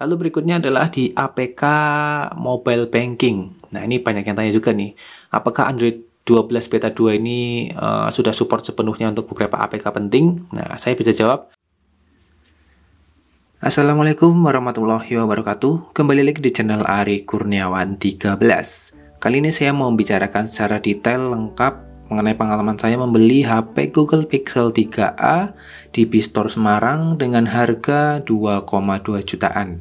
Lalu berikutnya adalah di APK Mobile Banking. Nah, ini banyak yang tanya juga nih, apakah Android 12 Beta 2 ini sudah support sepenuhnya untuk beberapa APK penting? Nah, saya bisa jawab. Assalamualaikum warahmatullahi wabarakatuh. Kembali lagi di channel Ari Kurniawan 13. Kali ini saya mau membicarakan secara detail lengkap mengenai pengalaman saya membeli HP Google Pixel 3a di Bistore Semarang dengan harga 2,2 jutaan.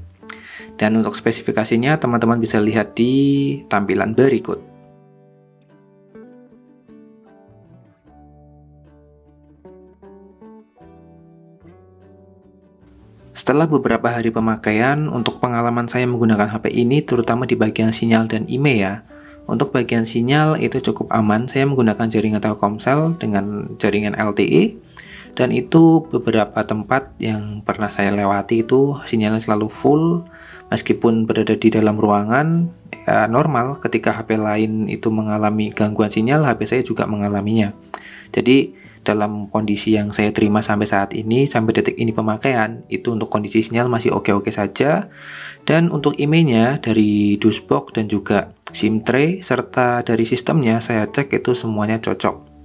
Dan untuk spesifikasinya teman-teman bisa lihat di tampilan berikut. Setelah beberapa hari pemakaian, untuk pengalaman saya menggunakan HP ini terutama di bagian sinyal dan IMEI ya. Untuk bagian sinyal itu cukup aman, saya menggunakan jaringan Telkomsel dengan jaringan LTE, dan itu beberapa tempat yang pernah saya lewati itu sinyalnya selalu full, meskipun berada di dalam ruangan, ya normal ketika HP lain itu mengalami gangguan sinyal, HP saya juga mengalaminya. Jadi dalam kondisi yang saya terima sampai saat ini, sampai detik ini pemakaian, itu untuk kondisi sinyal masih oke-oke saja. Dan untuk IMEI-nya dari DOSBox dan juga SIM tray, serta dari sistemnya saya cek itu semuanya cocok.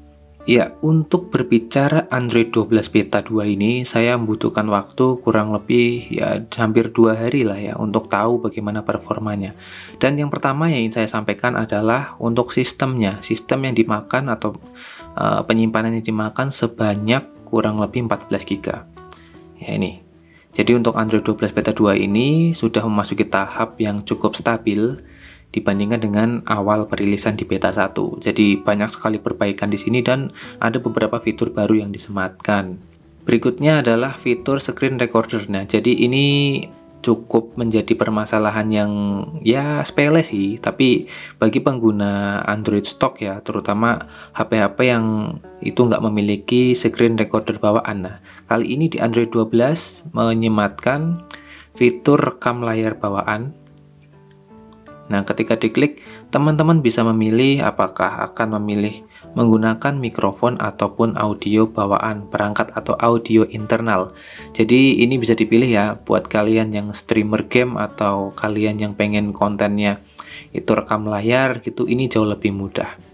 Ya, untuk berbicara Android 12 Beta 2 ini, saya membutuhkan waktu kurang lebih ya hampir 2 hari lah ya untuk tahu bagaimana performanya. Dan yang pertama yang ingin saya sampaikan adalah untuk sistemnya. Sistem yang dimakan atau penyimpanan yang dimakan sebanyak kurang lebih 14 GB. Ya ini. Jadi untuk Android 12 Beta 2 ini sudah memasuki tahap yang cukup stabil dibandingkan dengan awal perilisan di beta 1. Jadi banyak sekali perbaikan di sini dan ada beberapa fitur baru yang disematkan. Berikutnya adalah fitur screen recorder. Nah, jadi ini cukup menjadi permasalahan yang ya sepele sih, tapi bagi pengguna Android stock ya, terutama HP-HP yang itu nggak memiliki screen recorder bawaan. Nah, kali ini di Android 12 menyematkan fitur rekam layar bawaan. Nah, ketika diklik, teman-teman bisa memilih apakah akan memilih menggunakan mikrofon ataupun audio bawaan perangkat atau audio internal. Jadi ini bisa dipilih ya buat kalian yang streamer game atau kalian yang pengen kontennya itu rekam layar gitu, ini jauh lebih mudah.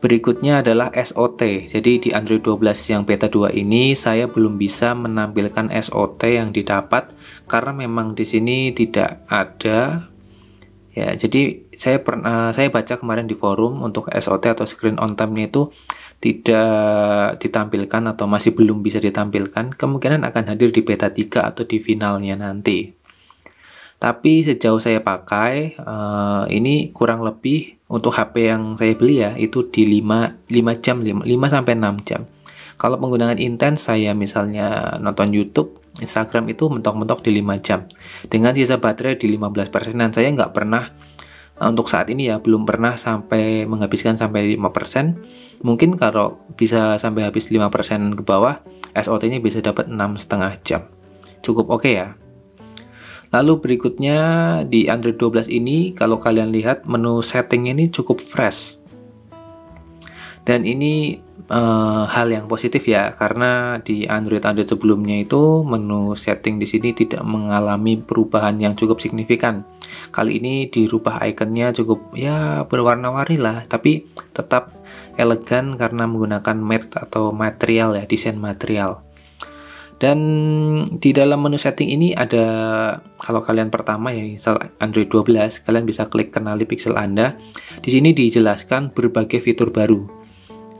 Berikutnya adalah SOT. Jadi di Android 12 yang Beta 2 ini saya belum bisa menampilkan SOT yang didapat karena memang di sini tidak ada. Ya, jadi saya baca kemarin di forum untuk SOT atau screen on time-nya itu tidak ditampilkan atau masih belum bisa ditampilkan. Kemungkinan akan hadir di Beta 3 atau di finalnya nanti. Tapi sejauh saya pakai, ini kurang lebih untuk HP yang saya beli ya, itu di 5 sampai 6 jam. Kalau penggunaan intens, saya misalnya nonton YouTube, Instagram itu mentok-mentok di 5 jam. Dengan sisa baterai di 15%, saya nggak pernah, untuk saat ini ya, belum pernah sampai menghabiskan sampai 5%. Mungkin kalau bisa sampai habis 5% ke bawah, SOT-nya bisa dapat 6,5 jam. Cukup oke ya. Lalu berikutnya di Android 12 ini, kalau kalian lihat menu settingnya ini cukup fresh. Dan ini hal yang positif ya, karena di Android sebelumnya itu menu setting di sini tidak mengalami perubahan yang cukup signifikan. Kali ini dirubah ikonnya cukup ya berwarna-warni lah, tapi tetap elegan karena menggunakan matte atau material ya, desain material. Dan di dalam menu setting ini ada, kalau kalian pertama ya install Android 12, kalian bisa klik kenali pixel Anda. Di sini dijelaskan berbagai fitur baru.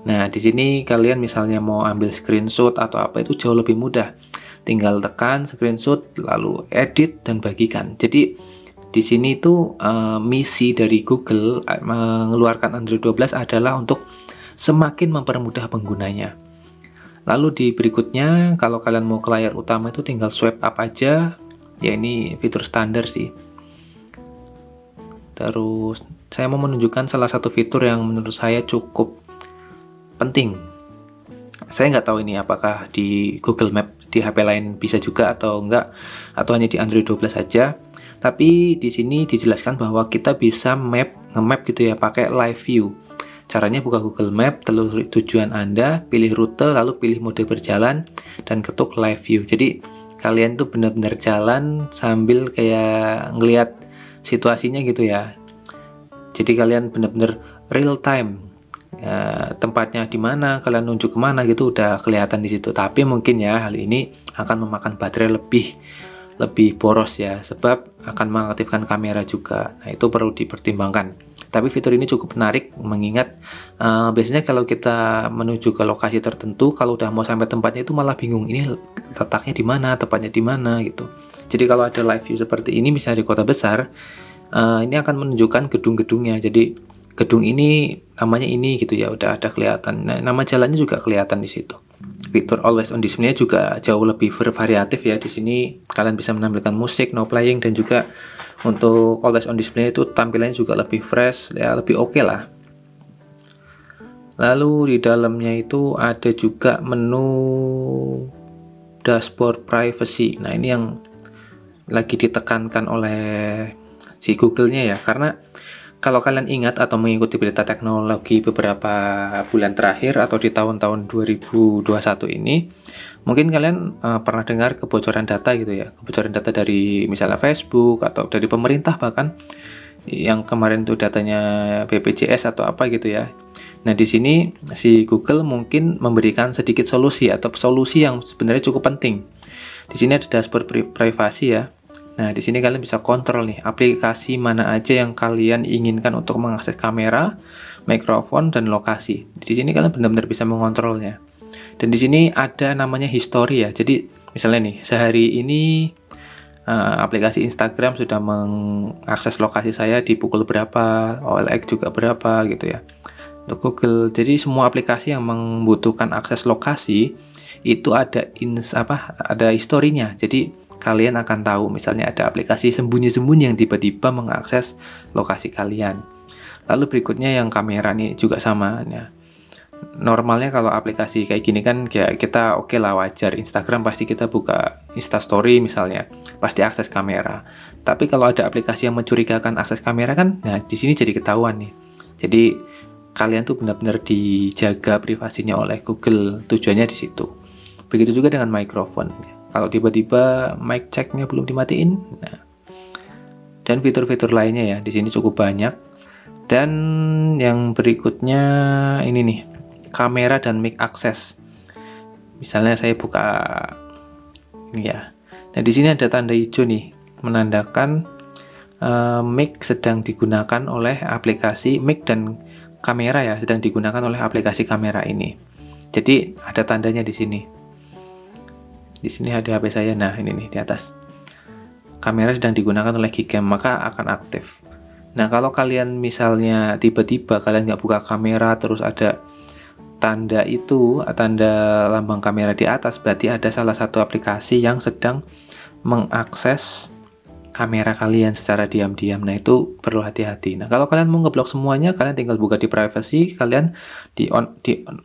Nah, di sini kalian misalnya mau ambil screenshot atau apa itu jauh lebih mudah. Tinggal tekan screenshot lalu edit dan bagikan. Jadi di sini tuh misi dari Google mengeluarkan Android 12 adalah untuk semakin mempermudah penggunanya. Lalu di berikutnya, kalau kalian mau ke layar utama itu tinggal swipe up aja. Ya ini fitur standar sih. Terus saya mau menunjukkan salah satu fitur yang menurut saya cukup penting. Saya nggak tahu ini apakah di Google Map di HP lain bisa juga atau enggak, atau hanya di Android 12 saja. Tapi di sini dijelaskan bahwa kita bisa nge-map gitu ya pakai live view. Caranya buka Google Map, telusuri tujuan Anda, pilih rute, lalu pilih mode berjalan, dan ketuk live view. Jadi kalian tuh benar-benar jalan sambil kayak ngelihat situasinya gitu ya. Jadi kalian benar-benar real time, tempatnya di mana, kalian nunjuk kemana gitu udah kelihatan di situ. Tapi mungkin ya hal ini akan memakan baterai lebih boros ya, sebab akan mengaktifkan kamera juga. Nah, itu perlu dipertimbangkan. Tapi fitur ini cukup menarik mengingat biasanya kalau kita menuju ke lokasi tertentu, kalau udah mau sampai tempatnya itu malah bingung, ini letaknya di mana, tepatnya di mana gitu. Jadi kalau ada live view seperti ini misalnya di kota besar, ini akan menunjukkan gedung-gedungnya. Jadi gedung ini namanya ini gitu ya, udah ada kelihatan. Nah, nama jalannya juga kelihatan di situ. Fitur always on display juga jauh lebih variatif ya. Di sini kalian bisa menampilkan musik, no playing, dan juga untuk always on display itu tampilannya juga lebih fresh ya, lebih oke lah. Lalu di dalamnya itu ada juga menu dashboard privacy. Nah, ini yang lagi ditekankan oleh si Google-nya ya, karena kalau kalian ingat atau mengikuti berita teknologi beberapa bulan terakhir atau di tahun-tahun 2021 ini, mungkin kalian pernah dengar kebocoran data gitu ya, kebocoran data dari misalnya Facebook atau dari pemerintah bahkan, yang kemarin tuh datanya BPJS atau apa gitu ya. Nah, di sini si Google mungkin memberikan sedikit solusi atau solusi yang sebenarnya cukup penting. Di sini ada dashboard privasi ya. Nah, di sini kalian bisa kontrol nih aplikasi mana aja yang kalian inginkan untuk mengakses kamera, mikrofon, dan lokasi. Di sini kalian benar-benar bisa mengontrolnya. Dan di sini ada namanya history ya. Jadi misalnya nih, sehari ini aplikasi Instagram sudah mengakses lokasi saya di pukul berapa, OLX juga berapa gitu ya. Untuk Google, jadi semua aplikasi yang membutuhkan akses lokasi itu ada ada historinya. Jadi kalian akan tahu misalnya ada aplikasi sembunyi-sembunyi yang tiba-tiba mengakses lokasi kalian. Lalu berikutnya yang kamera nih juga sama ya. Normalnya kalau aplikasi kayak gini kan kayak kita oke lah, wajar. Instagram pasti kita buka Instastory misalnya, pasti akses kamera. Tapi kalau ada aplikasi yang mencurigakan akses kamera kan, nah di sini jadi ketahuan nih. Jadi kalian tuh benar-benar dijaga privasinya oleh Google. Tujuannya di situ. Begitu juga dengan mikrofon. Kalau tiba-tiba mic check-nya belum dimatiin, nah. Dan fitur-fitur lainnya ya, di sini cukup banyak. Dan yang berikutnya ini nih, kamera dan mic access. Misalnya saya buka ini ya. Nah, di sini ada tanda hijau nih, menandakan mic sedang digunakan oleh aplikasi mic dan kamera ya, sedang digunakan oleh aplikasi kamera ini. Jadi ada tandanya di sini. Di sini ada HP saya, nah ini nih di atas. Kamera sedang digunakan oleh Gcam, maka akan aktif. Nah, kalau kalian misalnya tiba-tiba kalian nggak buka kamera terus ada tanda itu, tanda lambang kamera di atas, berarti ada salah satu aplikasi yang sedang mengakses kamera kalian secara diam-diam. Nah, itu perlu hati-hati. Nah, kalau kalian mau ngeblok semuanya, kalian tinggal buka di privacy, kalian di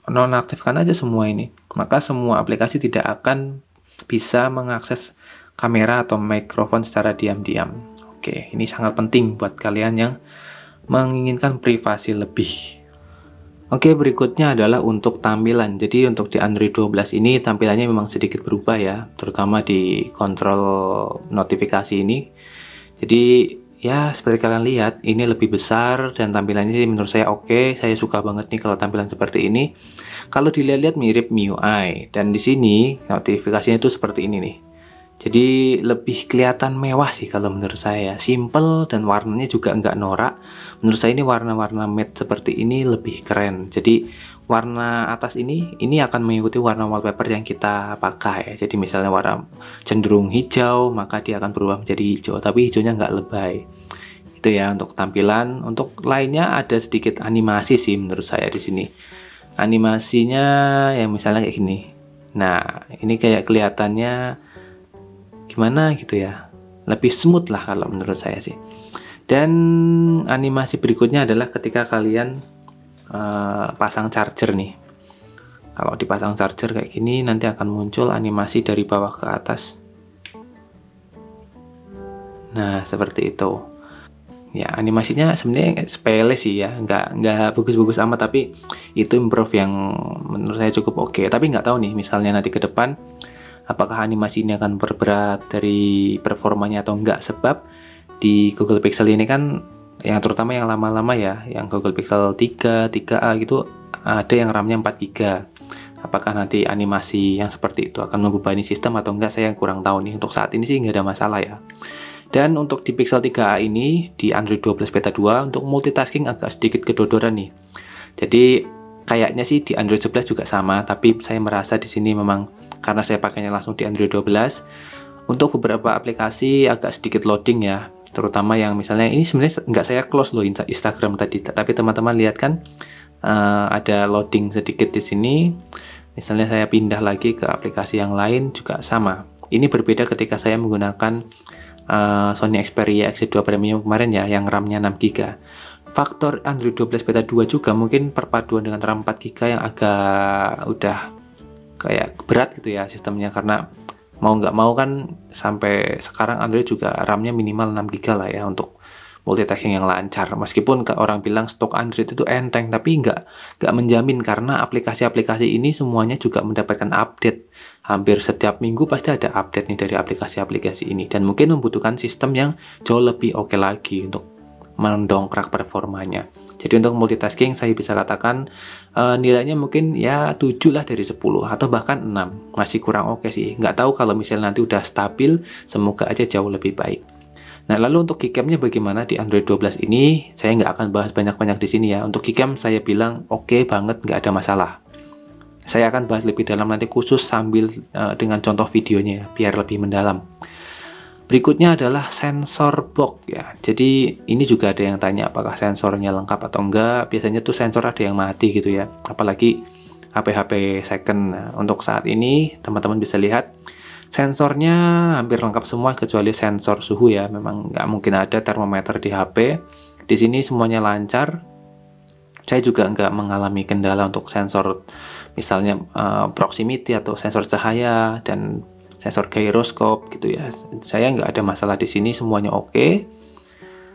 nonaktifkan aja semua ini. Maka semua aplikasi tidak akan bisa mengakses kamera atau mikrofon secara diam-diam. Oke, ini sangat penting buat kalian yang menginginkan privasi lebih. Oke, berikutnya adalah untuk tampilan. Jadi untuk di Android 12 ini tampilannya memang sedikit berubah ya, terutama di kontrol notifikasi ini. Jadi ya seperti kalian lihat, ini lebih besar dan tampilannya sih menurut saya oke. Saya suka banget nih kalau tampilan seperti ini. Kalau dilihat-lihat mirip MIUI, dan di sini notifikasinya itu seperti ini nih. Jadi lebih kelihatan mewah sih kalau menurut saya. Simple dan warnanya juga nggak norak. Menurut saya ini warna-warna matte seperti ini lebih keren. Jadi warna atas ini akan mengikuti warna wallpaper yang kita pakai. Jadi misalnya warna cenderung hijau, maka dia akan berubah menjadi hijau. Tapi hijaunya nggak lebay. Itu ya untuk tampilan. Untuk lainnya ada sedikit animasi sih menurut saya di sini. Animasinya ya misalnya kayak gini. Nah, ini kayak kelihatannya gimana gitu ya, lebih smooth lah kalau menurut saya sih. Dan animasi berikutnya adalah ketika kalian pasang charger nih. Kalau dipasang charger kayak gini, nanti akan muncul animasi dari bawah ke atas. Nah, seperti itu. Ya, animasinya sebenarnya sepele sih ya, nggak bagus-bagus amat, tapi itu improve yang menurut saya cukup oke. Tapi nggak tahu nih, misalnya nanti ke depan apakah animasi ini akan berberat dari performanya atau enggak, sebab di Google Pixel ini kan yang terutama yang lama-lama ya, yang Google Pixel 3, 3a gitu ada yang RAM-nya 4 GB. Apakah nanti animasi yang seperti itu akan membebani sistem atau enggak, saya kurang tahu nih. Untuk saat ini sih nggak ada masalah ya. Dan untuk di Pixel 3a ini di Android 12 Beta 2 untuk multitasking agak sedikit kedodoran nih. Jadi kayaknya sih di Android 11 juga sama, tapi saya merasa di sini memang karena saya pakainya langsung di Android 12, untuk beberapa aplikasi agak sedikit loading ya. Terutama yang misalnya ini sebenarnya nggak saya close loh Instagram tadi, tapi teman-teman lihat kan ada loading sedikit di sini. Misalnya saya pindah lagi ke aplikasi yang lain juga sama. Ini berbeda ketika saya menggunakan Sony Xperia XZ2 Premium kemarin ya, yang RAM-nya 6 GB. Faktor Android 12 Beta 2 juga mungkin perpaduan dengan RAM 4 GB yang agak udah kayak berat gitu ya sistemnya, karena mau nggak mau kan sampai sekarang Android juga RAM-nya minimal 6 GB lah ya untuk multitasking yang lancar. Meskipun orang bilang stok Android itu enteng, tapi nggak menjamin, karena aplikasi-aplikasi ini semuanya juga mendapatkan update. Hampir setiap minggu pasti ada update nih dari aplikasi-aplikasi ini, dan mungkin membutuhkan sistem yang jauh lebih oke lagi untuk mendongkrak performanya. Jadi untuk multitasking saya bisa katakan nilainya mungkin ya 7 lah dari 10 atau bahkan 6. Masih kurang oke sih. Nggak tahu kalau misalnya nanti udah stabil, semoga aja jauh lebih baik. Nah, lalu untuk Gcam-nya bagaimana di Android 12 ini? Saya nggak akan bahas banyak-banyak di sini ya. Untuk Gcam saya bilang oke banget, nggak ada masalah. Saya akan bahas lebih dalam nanti khusus sambil dengan contoh videonya biar lebih mendalam. Berikutnya adalah sensor box ya. Jadi ini juga ada yang tanya apakah sensornya lengkap atau enggak. Biasanya tuh sensor ada yang mati gitu ya. Apalagi HP-HP second. Nah, untuk saat ini teman-teman bisa lihat sensornya hampir lengkap semua kecuali sensor suhu ya. Memang nggak mungkin ada termometer di HP. Di sini semuanya lancar. Saya juga nggak mengalami kendala untuk sensor misalnya proximity atau sensor cahaya dan sensor gyroscope gitu ya. Saya nggak ada masalah di sini, semuanya oke.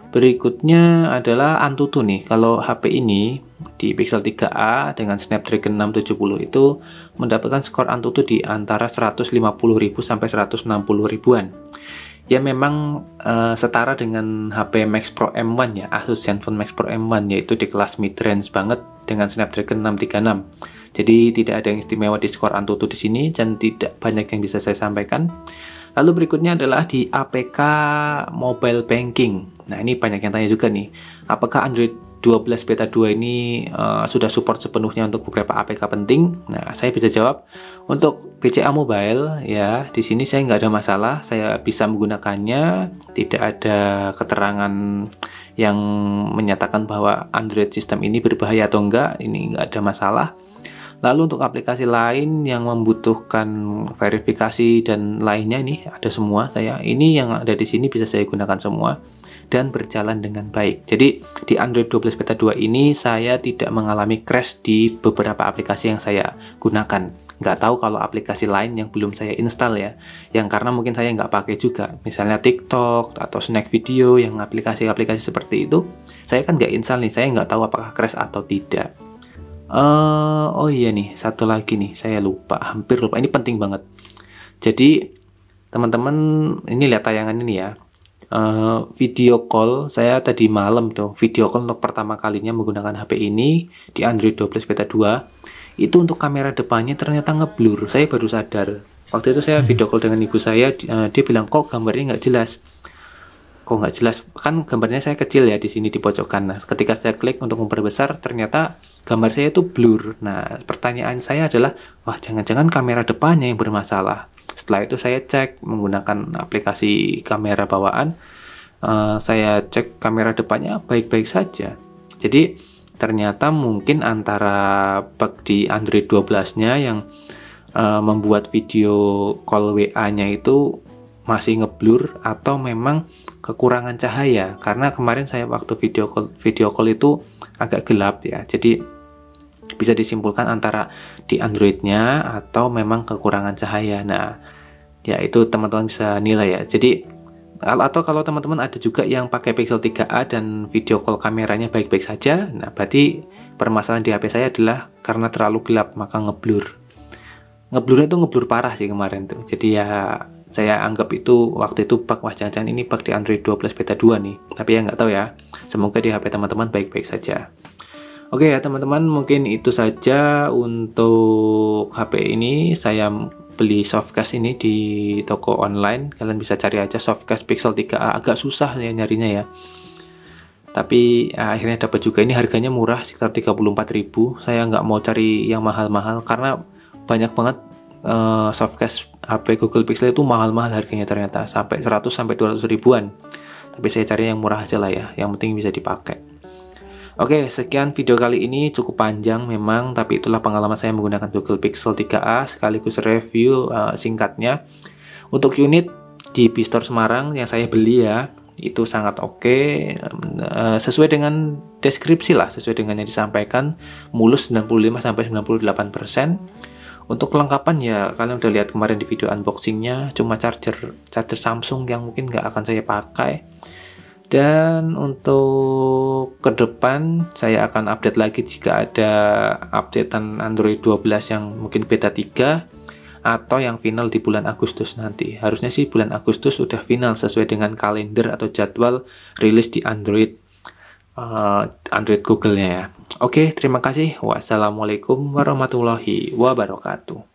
Berikutnya adalah Antutu nih. Kalau HP ini di Pixel 3a dengan Snapdragon 670 itu mendapatkan skor Antutu di antara 150.000 sampai 160 ribuan. Ya memang setara dengan HP Max Pro M1 ya, Asus Zenfone Max Pro M1, yaitu di kelas mid-range banget dengan Snapdragon 636. Jadi tidak ada yang istimewa di skor Antutu di sini dan tidak banyak yang bisa saya sampaikan. Lalu berikutnya adalah di APK Mobile Banking. Nah, ini banyak yang tanya juga nih, apakah Android 12 Beta 2 ini sudah support sepenuhnya untuk beberapa APK penting? Nah, saya bisa jawab untuk BCA Mobile ya, di sini saya nggak ada masalah, saya bisa menggunakannya, tidak ada keterangan yang menyatakan bahwa Android sistem ini berbahaya atau enggak, ini nggak ada masalah. Lalu untuk aplikasi lain yang membutuhkan verifikasi dan lainnya ini ada semua. Ini yang ada di sini bisa saya gunakan semua dan berjalan dengan baik. Jadi di Android 12 Beta 2 ini saya tidak mengalami crash di beberapa aplikasi yang saya gunakan. Nggak tahu kalau aplikasi lain yang belum saya install ya, yang karena mungkin saya nggak pakai juga. Misalnya TikTok atau Snack Video, yang aplikasi-aplikasi seperti itu, saya kan nggak install nih, saya nggak tahu apakah crash atau tidak. Oh iya nih, satu lagi nih, saya hampir lupa, ini penting banget. Jadi teman-teman ini lihat tayangan ini ya, video call saya tadi malam tuh, video call untuk pertama kalinya menggunakan HP ini di Android 12 Beta 2, itu untuk kamera depannya ternyata ngeblur. Saya baru sadar, waktu itu saya video call dengan ibu saya, dia bilang kok gambarnya nggak jelas. Kok nggak jelas, kan gambarnya saya kecil ya di sini di pojokan. Nah, ketika saya klik untuk memperbesar, ternyata gambar saya itu blur. Nah, pertanyaan saya adalah, wah jangan-jangan kamera depannya yang bermasalah. Setelah itu saya cek menggunakan aplikasi kamera bawaan, saya cek kamera depannya baik-baik saja. Jadi ternyata mungkin antara bug di Android 12-nya yang membuat video call WA-nya itu masih ngeblur, atau memang kekurangan cahaya, karena kemarin saya waktu video call itu agak gelap ya, jadi bisa disimpulkan antara di Android-nya atau memang kekurangan cahaya. Nah ya itu teman-teman bisa nilai ya. Jadi atau kalau teman-teman ada juga yang pakai Pixel 3a dan video call kameranya baik-baik saja, nah berarti permasalahan di HP saya adalah karena terlalu gelap maka ngeblur. ngeblurnya itu ngeblur parah sih kemarin tuh. Jadi ya saya anggap itu waktu itu bug, wah jangan-jangan ini bug di Android 12 beta 2 nih. Tapi ya nggak tahu ya. Semoga di HP teman-teman baik-baik saja. Oke ya teman-teman, mungkin itu saja untuk HP ini. Saya beli softcase ini di toko online. Kalian bisa cari aja softcase Pixel 3a. Agak susah ya nyarinya ya. Tapi akhirnya dapat juga. Ini harganya murah, sekitar 34.000. Saya nggak mau cari yang mahal-mahal karena banyak banget softcase HP Google Pixel itu mahal-mahal harganya, ternyata sampai 100 sampai 200 ribuan. Tapi saya cari yang murah aja lah ya, yang penting bisa dipakai. Oke, sekian video kali ini, cukup panjang memang, tapi itulah pengalaman saya menggunakan Google Pixel 3a sekaligus review singkatnya. Untuk unit di Bistore Semarang yang saya beli ya, itu sangat oke, sesuai dengan deskripsi lah, sesuai dengan yang disampaikan, mulus 95 sampai 98%. Untuk kelengkapan ya kalian udah lihat kemarin di video unboxingnya, cuma charger Samsung yang mungkin nggak akan saya pakai. Dan untuk ke depan saya akan update lagi jika ada updatean Android 12 yang mungkin beta 3 atau yang final di bulan Agustus nanti. Harusnya sih bulan Agustus sudah final sesuai dengan kalender atau jadwal rilis di Android Google-nya ya. Oke, terima kasih. Wassalamualaikum warahmatullahi wabarakatuh.